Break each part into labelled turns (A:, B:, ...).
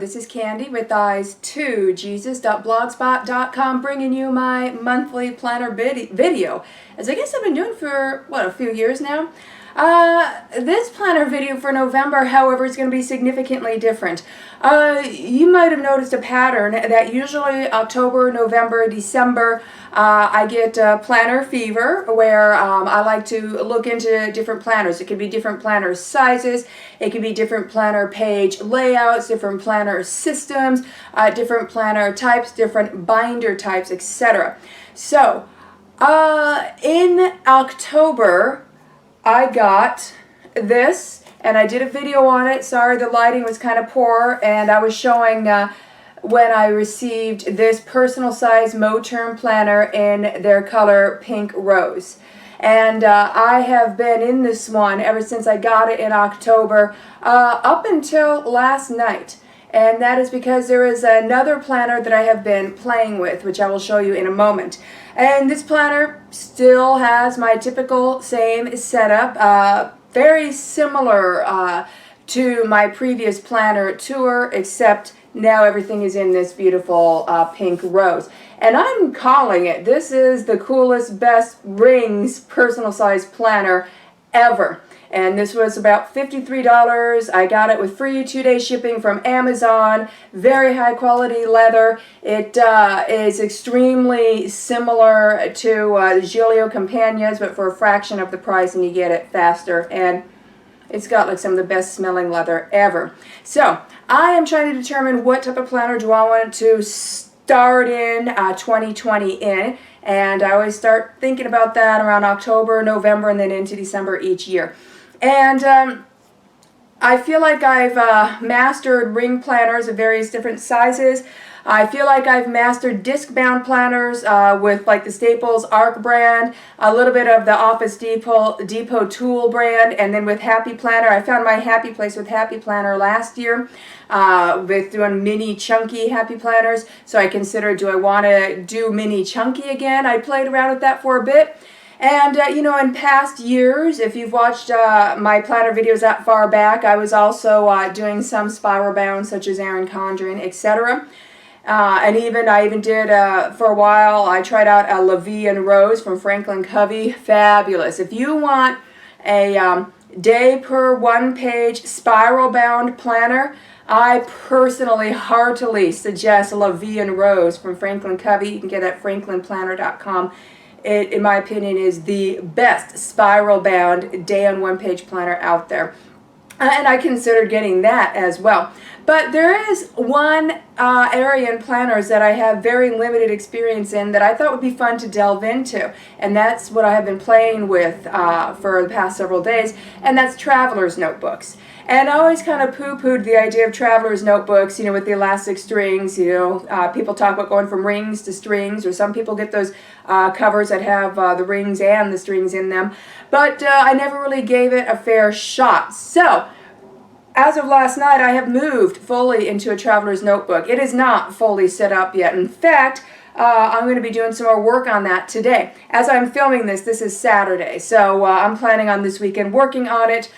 A: this is Candy with eyes2jesus.blogspot.com, bringing you my monthly planner video, as I guess I've been doing for, a few years now. This planner video for November, however, is going to be significantly different. You might have noticed a pattern that usually October, November, December, I get planner fever, where I like to look into different planners. It could be different planner sizes, it could be different planner page layouts, different planner systems, different planner types, different binder types, etc. So, in October, I got this, and I did a video on it. Sorry, the lighting was kind of poor, and I was showing when I received this personal size Moterm planner in their color Pink Rose. And I have been in this one ever since I got it in October, up until last night. And that is because there is another planner that I have been playing with, which I will show you in a moment. And this planner still has my typical same setup, very similar to my previous planner tour, except now everything is in this beautiful pink rose. And I'm calling it, this is the coolest, best rings personal size planner ever. And this was about $53. I got it with free 2-day shipping from Amazon. Very high quality leather. It is extremely similar to Giglio Campagna's, but for a fraction of the price, and you get it faster. And it's got like some of the best smelling leather ever. So I am trying to determine what type of planner do I want to start in 2020 in. And I always start thinking about that around October, November, and then into December each year. And I feel like I've mastered ring planners of various different sizes. I feel like I've mastered disc-bound planners with like the Staples Arc brand, a little bit of the Office Depot Tool brand, and then with Happy Planner. I found my happy place with Happy Planner last year with doing mini chunky Happy Planners. So I considered, do I want to do mini chunky again? I played around with that for a bit. And, you know, in past years, if you've watched my planner videos that far back, I was also doing some spiral bound, such as Erin Condren, etc. And I even did, for a while, I tried out a La Vie en Rose from Franklin Covey. Fabulous. If you want a day per one-page spiral bound planner, I personally heartily suggest La Vie en Rose from Franklin Covey. You can get it at franklinplanner.com. It, in my opinion, is the best spiral-bound day-on-one-page planner out there. And I considered getting that as well. But there is one area in planners that I have very limited experience in that I thought would be fun to delve into. And that's what I have been playing with for the past several days, and that's traveler's notebooks. And I always kind of poo-pooed the idea of traveler's notebooks, you know, with the elastic strings, you know. People talk about going from rings to strings, or some people get those covers that have the rings and the strings in them. But I never really gave it a fair shot. So, as of last night, I have moved fully into a traveler's notebook. It is not fully set up yet. In fact, I'm going to be doing some more work on that today. As I'm filming this, this is Saturday, so I'm planning on this weekend working on it.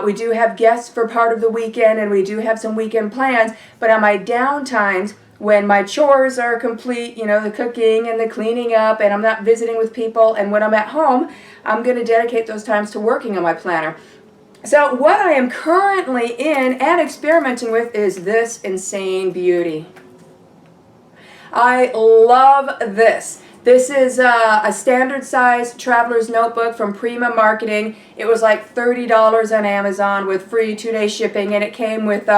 A: We do have guests for part of the weekend, and we do have some weekend plans, but on my down times, when my chores are complete, you know, the cooking and the cleaning up, and I'm not visiting with people, and when I'm at home, I'm going to dedicate those times to working on my planner. So what I am currently in and experimenting with is this insane beauty. I love this. This is a standard size traveler's notebook from Prima Marketing. It was like $30 on Amazon with free 2-day shipping, and it came with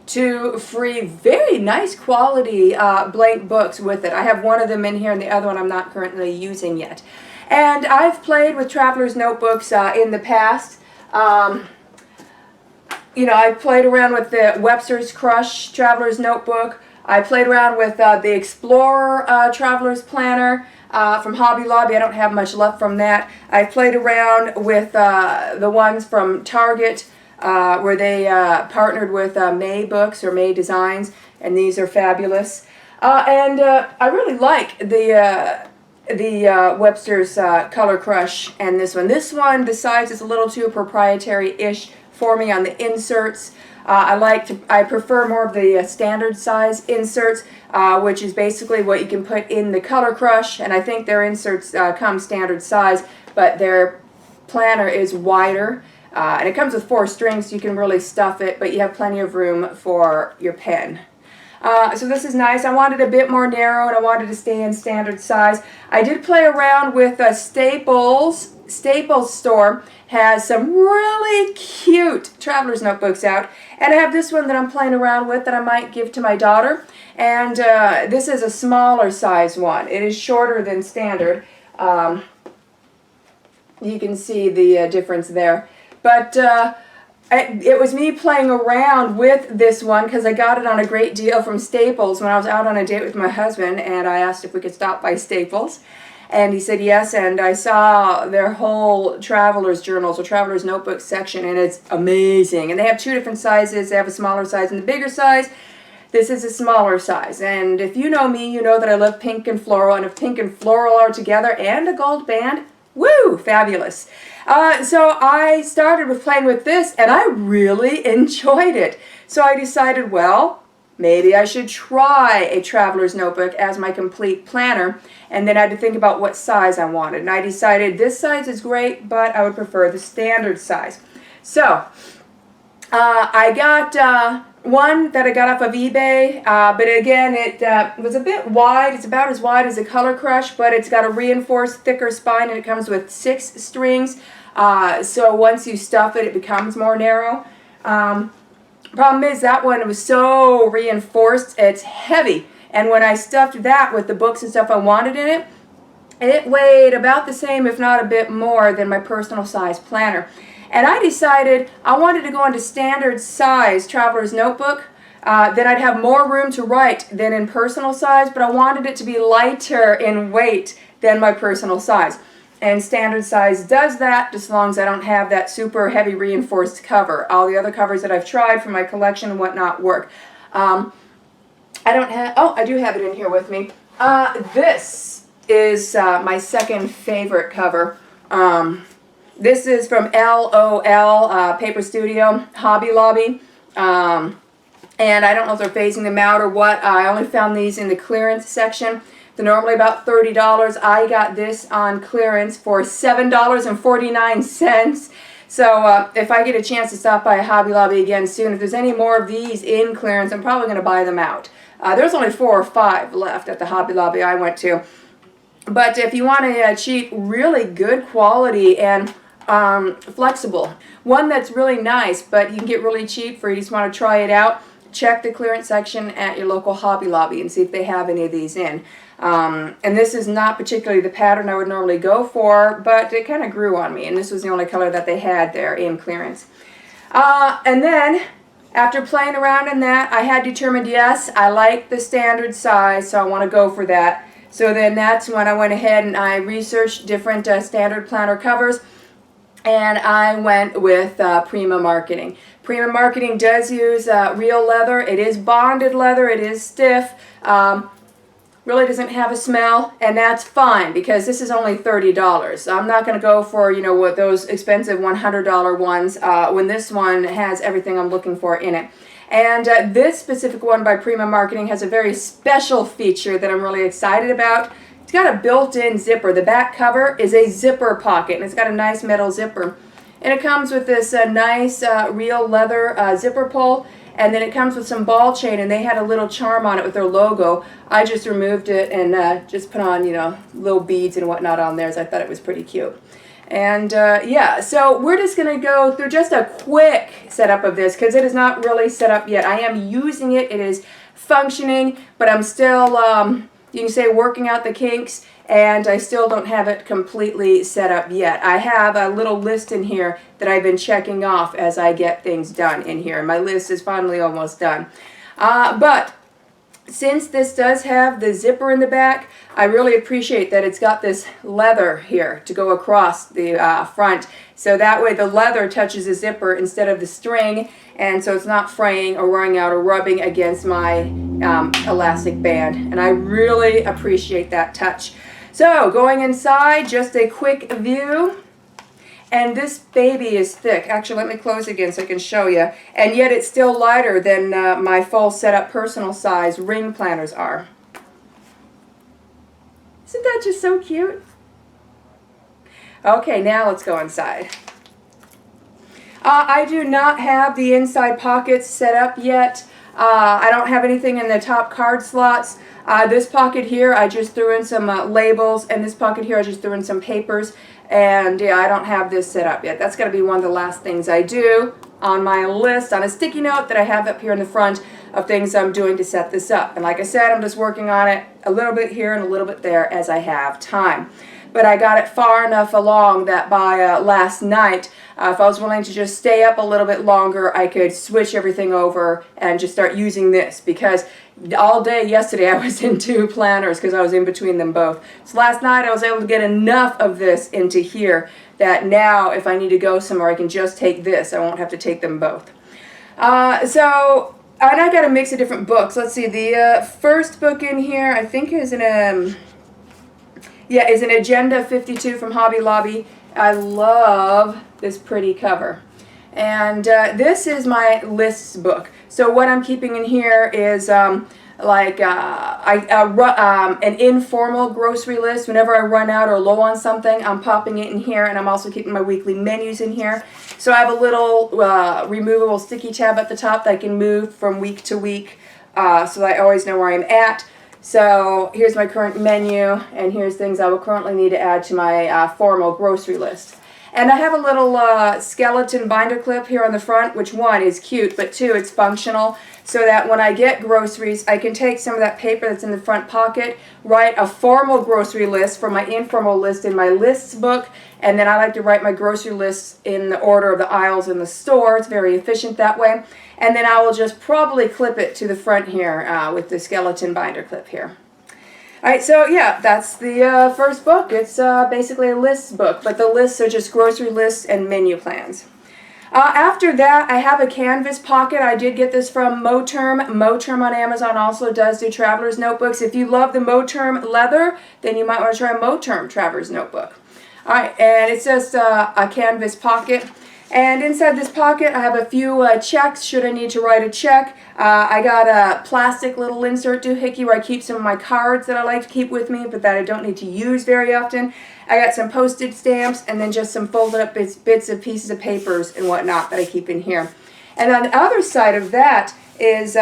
A: 2 free, very nice quality blank books with it. I have one of them in here, and the other one I'm not currently using yet. And I've played with traveler's notebooks in the past. You know, I've played around with the Webster's Crush Traveler's Notebook. I played around with the Explorer Traveler's Planner from Hobby Lobby. I don't have much left from that. I played around with the ones from Target where they partnered with May Books or May Designs, and these are fabulous. And I really like the Webster's Color Crush and this one. This one, the size is a little too proprietary-ish for me on the inserts. I prefer more of the standard size inserts, which is basically what you can put in the Color Crush, and I think their inserts come standard size, but their planner is wider, and it comes with 4 strings, so you can really stuff it, but you have plenty of room for your pen. So this is nice. I wanted a bit more narrow, and I wanted to stay in standard size. I did play around with Staples. Staples store has some really cute traveler's notebooks out, and I have this one that I'm playing around with that I might give to my daughter, and this is a smaller size one. It is shorter than standard. You can see the difference there, but it was me playing around with this one because I got it on a great deal from Staples when I was out on a date with my husband, and I asked if we could stop by Staples. And he said yes, and I saw their whole traveler's journals or traveler's notebook section, and it's amazing. And they have 2 different sizes. They have a smaller size and the bigger size. This is a smaller size. And if you know me, you know that I love pink and floral. And if pink and floral are together and a gold band, woo, fabulous. So I started with playing with this, and I really enjoyed it. So I decided, well, maybe I should try a traveler's notebook as my complete planner, and then I had to think about what size I wanted. And I decided this size is great, but I would prefer the standard size. So I got one that I got off of eBay, but again, it was a bit wide. It's about as wide as a Color Crush, but it's got a reinforced, thicker spine, and it comes with 6 strings. So once you stuff it, it becomes more narrow. Problem is that one was so reinforced, it's heavy. And when I stuffed that with the books and stuff I wanted in it, it weighed about the same, if not a bit more, than my personal size planner. And I decided I wanted to go into standard size traveler's notebook. Then I'd have more room to write than in personal size, but I wanted it to be lighter in weight than my personal size. And standard size does that, just as long as I don't have that super heavy reinforced cover. All the other covers that I've tried for my collection and whatnot work. I don't have, oh, I do have it in here with me. This is my second favorite cover. This is from LOL, Paper Studio, Hobby Lobby. And I don't know if they're phasing them out or what. I only found these in the clearance section. They're normally about $30. I got this on clearance for $7.49. So if I get a chance to stop by Hobby Lobby again soon, if there's any more of these in clearance, I'm probably going to buy them out. There's only 4 or 5 left at the Hobby Lobby I went to. But if you want a cheap, really good quality and flexible, one that's really nice, but you can get really cheap for you just want to try it out, check the clearance section at your local Hobby Lobby and see if they have any of these in. And this is not particularly the pattern I would normally go for, but it kind of grew on me, and this was the only color that they had there in clearance. And then, after playing around in that, I had determined, yes, I like the standard size, so I want to go for that. So then that's when I went ahead and I researched different standard planner covers, and I went with Prima Marketing. Prima Marketing does use real leather. It is bonded leather. It is stiff. Really doesn't have a smell, and that's fine because this is only $30. I'm not going to go for, you know, what those expensive $100 ones when this one has everything I'm looking for in it. And this specific one by Prima Marketing has a very special feature that I'm really excited about. It's got a built-in zipper. The back cover is a zipper pocket, and it's got a nice metal zipper. And it comes with this nice real leather zipper pull. And then it comes with some ball chain, and they had a little charm on it with their logo. I just removed it and just put on, you know, little beads and whatnot on there, as I thought it was pretty cute. And yeah, so we're just going to go through just a quick setup of this because it is not really set up yet. I am using it. It is functioning, but I'm still, you can say, working out the kinks. And I still don't have it completely set up yet. I have a little list in here that I've been checking off as I get things done in here. My list is finally almost done. But since this does have the zipper in the back, I really appreciate that it's got this leather here to go across the front. So that way the leather touches the zipper instead of the string, and so it's not fraying or wearing out or rubbing against my elastic band. And I really appreciate that touch. So, going inside, just a quick view. And this baby is thick. Actually, let me close again so I can show you. And yet it's still lighter than my full setup personal size ring planners are. Isn't that just so cute? Okay, now let's go inside. I do not have the inside pockets set up yet. I don't have anything in the top card slots. This pocket here, I just threw in some labels, and this pocket here, I just threw in some papers. And yeah, I don't have this set up yet. That's going to be one of the last things I do on my list, on a sticky note that I have up here in the front of things I'm doing to set this up. And like I said, I'm just working on it a little bit here and a little bit there as I have time. But I got it far enough along that by last night, if I was willing to just stay up a little bit longer, I could switch everything over and just start using this, because all day yesterday I was in two planners because I was in between them both. So last night I was able to get enough of this into here that now if I need to go somewhere I can just take this. I won't have to take them both. And I got a mix of different books. Let's see, the first book in here I think is an Agenda 52 from Hobby Lobby. I love this pretty cover. And this is my lists book. So what I'm keeping in here is an informal grocery list. Whenever I run out or low on something, I'm popping it in here, and I'm also keeping my weekly menus in here. So I have a little removable sticky tab at the top that I can move from week to week, so that I always know where I'm at. So here's my current menu, and here's things I will currently need to add to my formal grocery list. And I have a little skeleton binder clip here on the front, which one is cute, but two, it's functional, so that when I get groceries, I can take some of that paper that's in the front pocket, write a formal grocery list for my informal list in my lists book, and then I like to write my grocery lists in the order of the aisles in the store. It's very efficient that way. And then I will just probably clip it to the front here with the skeleton binder clip here. Alright, so yeah, that's the first book. It's basically a lists book, but the lists are just grocery lists and menu plans. After that, I have a canvas pocket. I did get this from Moterm. Moterm on Amazon also does do traveler's notebooks. If you love the Moterm leather, then you might want to try a Moterm traveler's notebook. Alright, and it's just a canvas pocket. And inside this pocket, I have a few checks should I need to write a check. I got a plastic little insert doohickey where I keep some of my cards that I like to keep with me, but that I don't need to use very often. I got some postage stamps, and then just some folded up bits of pieces of papers and whatnot that I keep in here. And on the other side of that is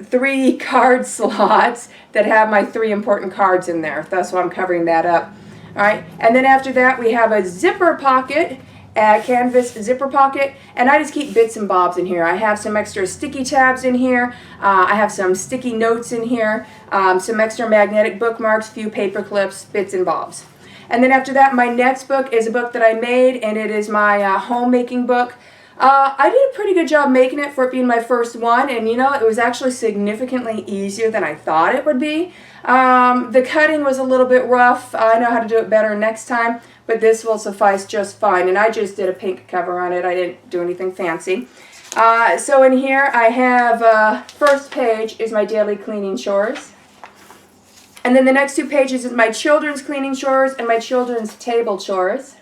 A: 3 card slots that have my 3 important cards in there. That's why I'm covering that up. All right, and then after that we have a zipper pocket. Canvas zipper pocket, and I just keep bits and bobs in here. I have some extra sticky tabs in here. I have some sticky notes in here, some extra magnetic bookmarks, few paper clips, bits and bobs. And then after that, my next book is a book that I made, and it is my homemaking book. I did a pretty good job making it for it being my first one, and you know, it was actually significantly easier than I thought it would be. The cutting was a little bit rough. I know how to do it better next time, but this will suffice just fine. And I just did a pink cover on it. I didn't do anything fancy. So in here I have, first page is my daily cleaning chores. And then the next 2 pages is my children's cleaning chores and my children's table chores.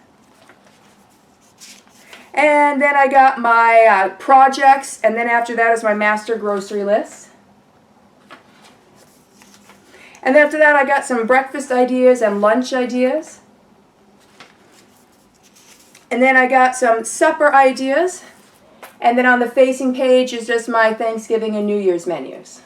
A: And then I got my projects, and then after that is my master grocery list. And then after that I got some breakfast ideas and lunch ideas. And then I got some supper ideas. And then on the facing page is just my Thanksgiving and New Year's menus.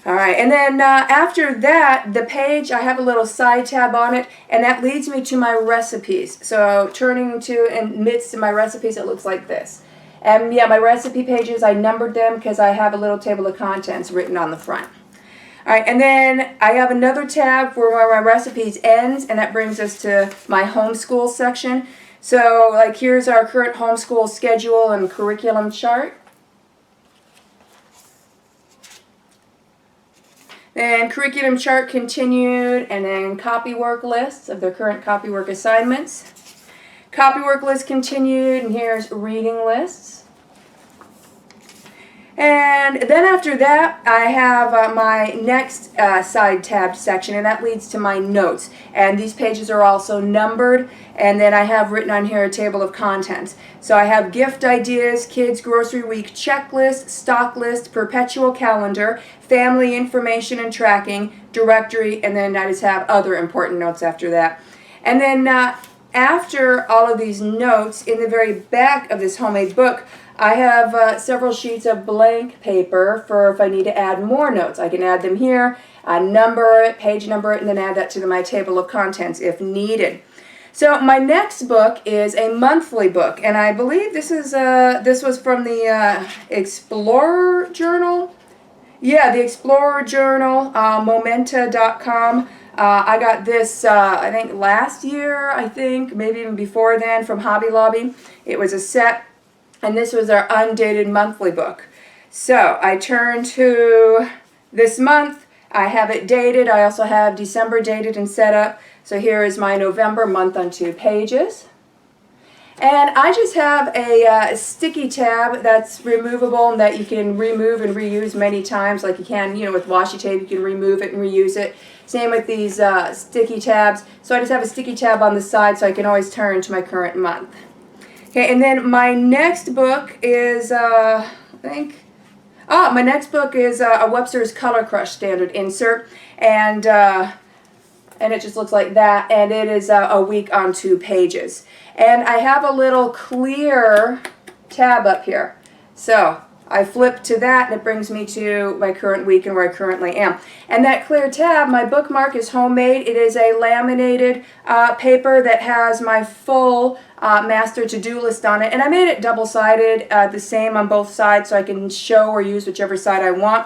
A: Alright, and then after that, the page, I have a little side tab on it, and that leads me to my recipes. So turning to in midst of my recipes, it looks like this. And yeah, my recipe pages, I numbered them because I have a little table of contents written on the front. Alright, and then I have another tab for where my recipes ends, and that brings us to my homeschool section. So like here's our current homeschool schedule and curriculum chart. Then curriculum chart continued, and then copywork lists of their current copywork assignments. Copywork list continued, and here's reading lists. And then after that, I have my next side tabbed section, and that leads to my notes. And these pages are also numbered, and then I have written on here a table of contents. So I have gift ideas, kids grocery week checklist, stock list, perpetual calendar, family information and tracking, directory, and then I just have other important notes after that. And then after all of these notes, in the very back of this homemade book, I have several sheets of blank paper for if I need to add more notes. I can add them here, number it, page number it, and then add that to my table of contents if needed. So my next book is a monthly book, and I believe this was from the Explorer Journal. Yeah, the Explorer Journal, Momenta.com. I got this, I think last year, maybe even before then, from Hobby Lobby. It was a set. And this was our undated monthly book. So I turn to this month. I have it dated. I also have December dated and set up. So here is my November month on 2 pages. And I just have a sticky tab that's removable and that you can remove and reuse many times, like you can, with washi tape. You can remove it and reuse it. Same with these sticky tabs. So I just have a sticky tab on the side so I can always turn to my current month. Okay, and then my next book is, my next book is a Webster's Color Crush Standard Insert, and it just looks like that, and it is a week on 2 pages. And I have a little clear tab up here, so I flip to that, and it brings me to my current week and where I currently am. And that clear tab, my bookmark is homemade. It is a laminated paper that has my full master to-do list on it. And I made it double-sided, the same on both sides, so I can show or use whichever side I want.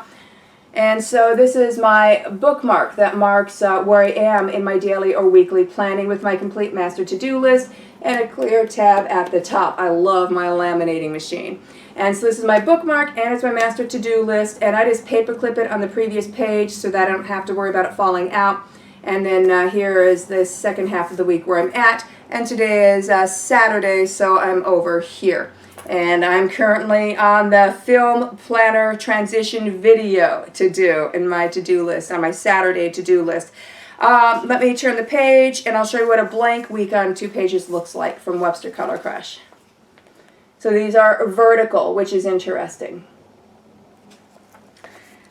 A: And so this is my bookmark that marks where I am in my daily or weekly planning with my complete master to-do list and a clear tab at the top. I love my laminating machine. And so this is my bookmark, and it's my master to-do list, and I just paperclip it on the previous page so that I don't have to worry about it falling out. And then here is the second half of the week where I'm at, and today is Saturday, so I'm over here. And I'm currently on the film planner transition video to do in my to-do list, on my Saturday to-do list. Let me turn the page, and I'll show you what a blank week on 2 pages looks like from Webster Color Crush. So these are vertical, which is interesting.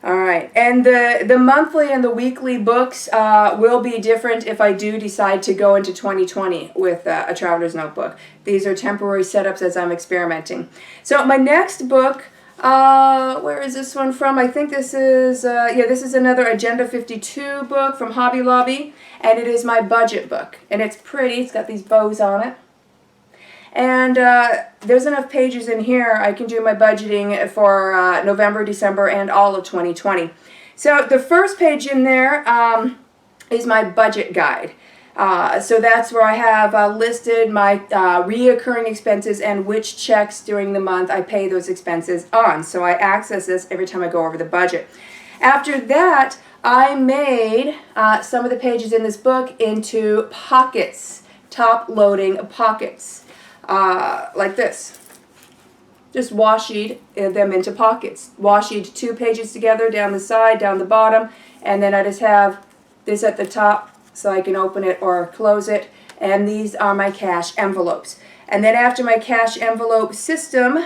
A: All right, and the monthly and the weekly books will be different if I do decide to go into 2020 with a Traveler's Notebook. These are temporary setups as I'm experimenting. So my next book, where is this one from? I think this is, this is another Agenda 52 book from Hobby Lobby, and it is my budget book. And it's pretty, it's got these bows on it. And there's enough pages in here I can do my budgeting for November, December, and all of 2020. So the first page in there is my budget guide. So that's where I have listed my reoccurring expenses and which checks during the month I pay those expenses on. So I access this every time I go over the budget. After that, I made some of the pages in this book into pockets, top-loading pockets. Like this. Just washied them into pockets. Washied 2 pages together down the side, down the bottom, and then I just have this at the top so I can open it or close it. And these are my cash envelopes. And then after my cash envelope system,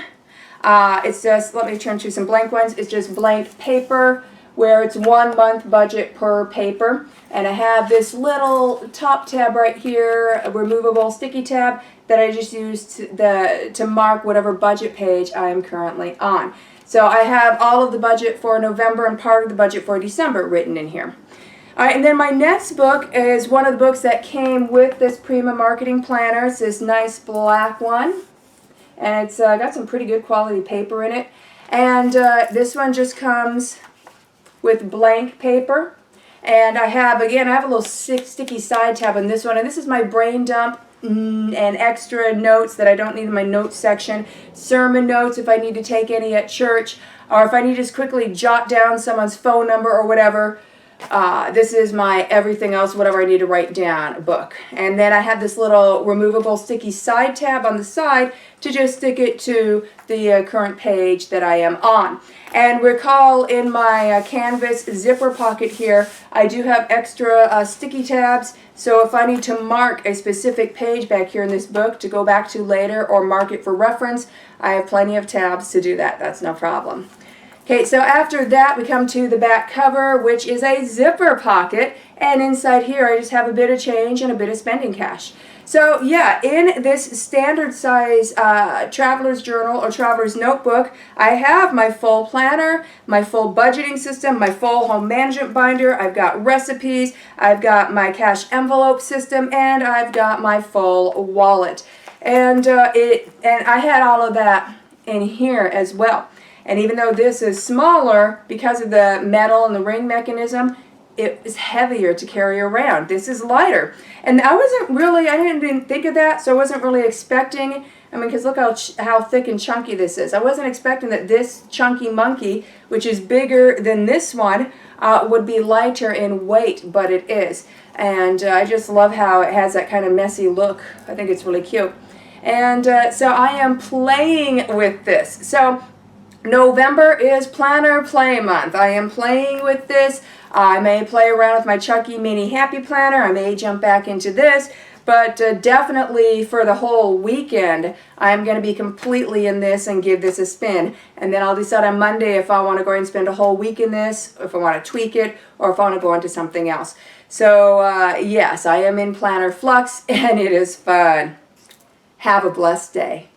A: it's just, let me turn to some blank ones. It's just blank paper where it's 1 month budget per paper. And I have this little top tab right here, a removable sticky tab that I just use to mark whatever budget page I am currently on. So I have all of the budget for November and part of the budget for December written in here. All right, and then my next book is one of the books that came with this Prima Marketing Planner. It's this nice black one, and it's got some pretty good quality paper in it. And this one just comes with blank paper. And I have a little sticky side tab on this one, and this is my brain dump and extra notes that I don't need in my notes section, sermon notes if I need to take any at church, or if I need to just quickly jot down someone's phone number or whatever. This is my everything else, whatever I need to write down book. And then I have this little removable sticky side tab on the side to just stick it to the current page that I am on. And recall in my Canvas zipper pocket here, I do have extra sticky tabs. So if I need to mark a specific page back here in this book to go back to later or mark it for reference, I have plenty of tabs to do that. That's no problem. Okay, so after that we come to the back cover, which is a zipper pocket, and inside here I just have a bit of change and a bit of spending cash. So yeah, in this standard size traveler's journal or traveler's notebook, I have my full planner, my full budgeting system, my full home management binder, I've got recipes, I've got my cash envelope system, and I've got my full wallet. And I had all of that in here as well. And even though this is smaller, because of the metal and the ring mechanism, it is heavier to carry around. This is lighter. And I didn't think of that, so I wasn't really expecting, because look how thick and chunky this is. I wasn't expecting that this chunky monkey, which is bigger than this one, would be lighter in weight, but it is. And I just love how it has that kind of messy look. I think it's really cute. And so I am playing with this. So November is Planner Play Month. I am playing with this. I may play around with my Chucky Mini Happy Planner. I may jump back into this. But definitely for the whole weekend, I'm going to be completely in this and give this a spin. And then I'll decide on Monday if I want to go ahead and spend a whole week in this, if I want to tweak it, or if I want to go into something else. So yes, I am in Planner Flux, and it is fun. Have a blessed day.